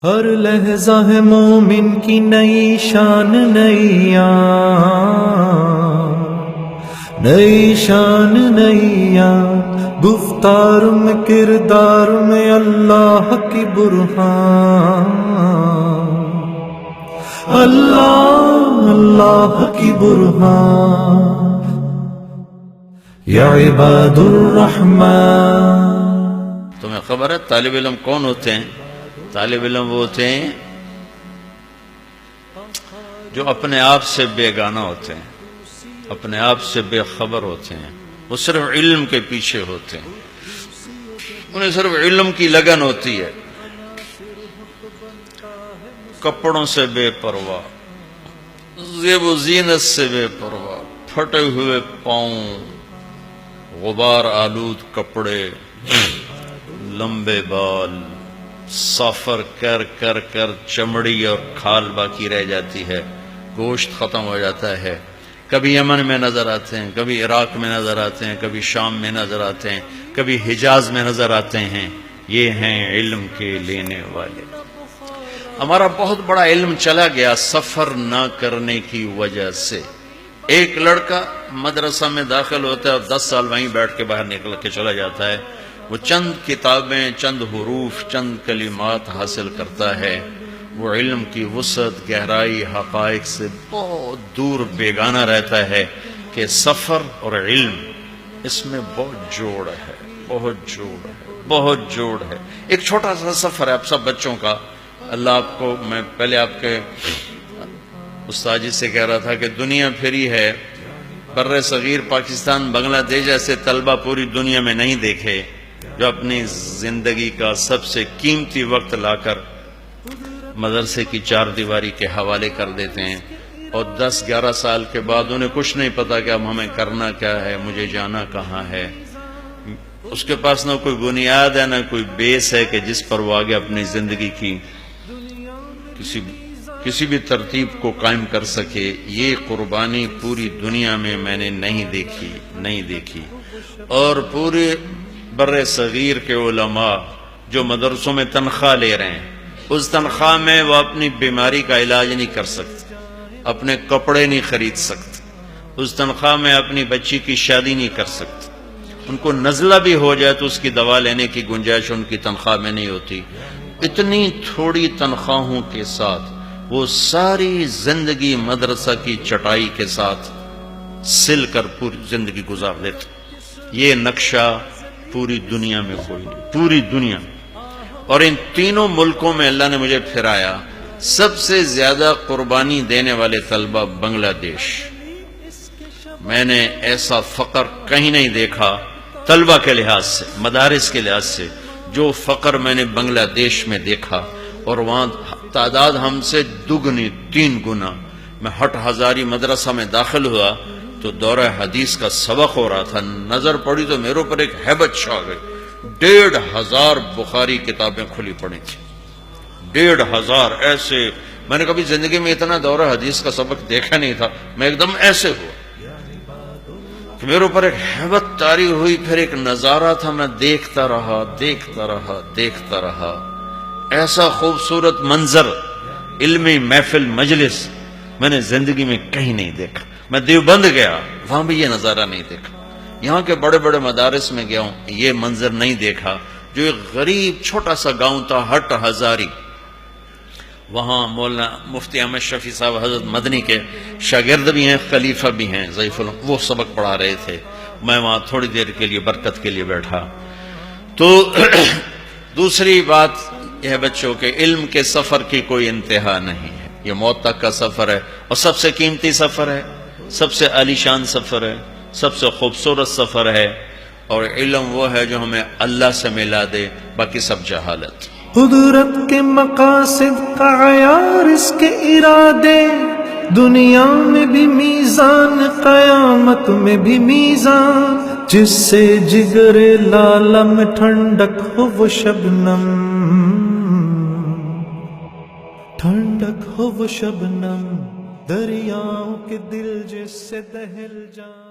ہر لحظہ ہے مومن کی نئی شان نیا، نئی شان نیا، گفتار میں کردار میں اللہ کی برہان، اللہ اللہ کی برہان، یا عباد الرحمن۔ تمہیں خبر ہے طالب علم کون ہوتے ہیں؟ طالب علم وہ ہوتے ہیں جو اپنے آپ سے بیگانہ ہوتے ہیں، اپنے آپ سے بے خبر ہوتے ہیں، وہ صرف علم کے پیچھے ہوتے ہیں، انہیں صرف علم کی لگن ہوتی ہے، کپڑوں سے بے پرواہ، زیب و زینت سے بے پرواہ، پھٹے ہوئے پاؤں، غبار آلود کپڑے، لمبے بال، سفر کر کر کر چمڑی اور کھال باقی رہ جاتی ہے، گوشت ختم ہو جاتا ہے، کبھی یمن میں نظر آتے ہیں، کبھی عراق میں نظر آتے ہیں، کبھی شام میں نظر آتے ہیں، کبھی حجاز میں نظر آتے ہیں۔ یہ ہیں علم کے لینے والے۔ ہمارا بہت بڑا علم چلا گیا سفر نہ کرنے کی وجہ سے۔ ایک لڑکا مدرسہ میں داخل ہوتا ہے اور 10 سال وہیں بیٹھ کے باہر نکل کے چلا جاتا ہے، وہ چند کتابیں، چند حروف، چند کلمات حاصل کرتا ہے، وہ علم کی وسعت، گہرائی، حقائق سے بہت دور بیگانہ رہتا ہے کہ سفر اور علم اس میں بہت جوڑ ہے، بہت جوڑ ہے، بہت جوڑ ہے۔ ایک چھوٹا سا سفر ہے آپ سب بچوں کا۔ اللہ آپ کو، میں پہلے آپ کے استاد جی سے کہہ رہا تھا کہ دنیا پھری ہے، بر صغیر پاکستان، بنگلہ دیش جیسے طلبہ پوری دنیا میں نہیں دیکھے جو اپنی زندگی کا سب سے قیمتی وقت لا کر مدرسے کی 4 دیواری کے حوالے کر دیتے ہیں، اور 10-11 سال کے بعد انہیں کچھ نہیں پتا کہ اب ہمیں کرنا کیا ہے، مجھے جانا کہاں ہے۔ اس کے پاس نہ کوئی بنیاد ہے، نہ کوئی بیس ہے کہ جس پر وہ آگے اپنی زندگی کی کسی بھی ترتیب کو قائم کر سکے۔ یہ قربانی پوری دنیا میں میں نے نہیں دیکھی۔ اور پورے بر صغیر کے علماء جو مدرسوں میں تنخواہ لے رہے ہیں، اس تنخواہ میں وہ اپنی بیماری کا علاج نہیں کر سکتے، اپنے کپڑے نہیں خرید سکتے، اس تنخواہ میں اپنی بچی کی شادی نہیں کر سکتے، ان کو نزلہ بھی ہو جائے تو اس کی دوا لینے کی گنجائش ان کی تنخواہ میں نہیں ہوتی۔ اتنی تھوڑی تنخواہوں کے ساتھ وہ ساری زندگی مدرسہ کی چٹائی کے ساتھ سل کر پوری زندگی گزار دیتے۔ یہ نقشہ پوری دنیا میں کوئی نہیں، پوری دنیا میں۔ اور ان تینوں ملکوں میں اللہ نے مجھے پھرایا، سب سے زیادہ قربانی دینے والے طلبہ بنگلہ دیش۔ میں نے ایسا فقر کہیں نہیں دیکھا طلبہ کے لحاظ سے، مدارس کے لحاظ سے، جو فقر میں نے بنگلہ دیش میں دیکھا۔ اور وہاں تعداد ہم سے دگنی، 3 گنا۔ میں ہٹ ہزاری مدرسہ میں داخل ہوا تو دورہ حدیث کا سبق ہو رہا تھا، نظر پڑی تو میرے اوپر ایک ہیبت چھا گئی۔ 1,500 بخاری کتابیں کھلی پڑی تھی، 1,500 ایسے۔ میں نے کبھی زندگی میں اتنا دورہ حدیث کا سبق دیکھا نہیں تھا۔ میں ایک دم ایسے ہوا کہ میرے اوپر ایک ہیبت طاری ہوئی، پھر ایک نظارہ تھا، میں دیکھتا رہا۔ ایسا خوبصورت منظر، علمی محفل، مجلس میں نے زندگی میں کہیں نہیں دیکھا۔ میں دیوبند گیا، وہاں بھی یہ نظارہ نہیں دیکھا۔ یہاں کے بڑے بڑے مدارس میں گیا ہوں، یہ منظر نہیں دیکھا۔ جو ایک غریب چھوٹا سا گاؤں تھا ہٹ ہزاری، وہاں مولانا مفتی احمد شفیع صاحب حضرت مدنی کے شاگرد بھی ہیں، خلیفہ بھی ہیں، ضعیف العلم، وہ سبق پڑھا رہے تھے۔ میں وہاں تھوڑی دیر کے لیے برکت کے لیے بیٹھا۔ تو دوسری بات یہ ہے بچوں کے، علم کے سفر کی کوئی انتہا نہیں ہے۔ یہ موت تک کا سفر ہے، اور سب سے قیمتی سفر ہے، سب سے عالی شان سفر ہے، سب سے خوبصورت سفر ہے۔ اور علم وہ ہے جو ہمیں اللہ سے ملا دے، باقی سب جہالت۔ قدرت کے مقاصد کا عیار اس کے ارادے، دنیا میں بھی میزان، قیامت میں بھی میزان، جس سے جگر لالہ میں ٹھنڈک ہو وہ شبنم، ٹھنڈک ہو وہ شبنم، دریاؤں کے دل جس سے دہل جائے۔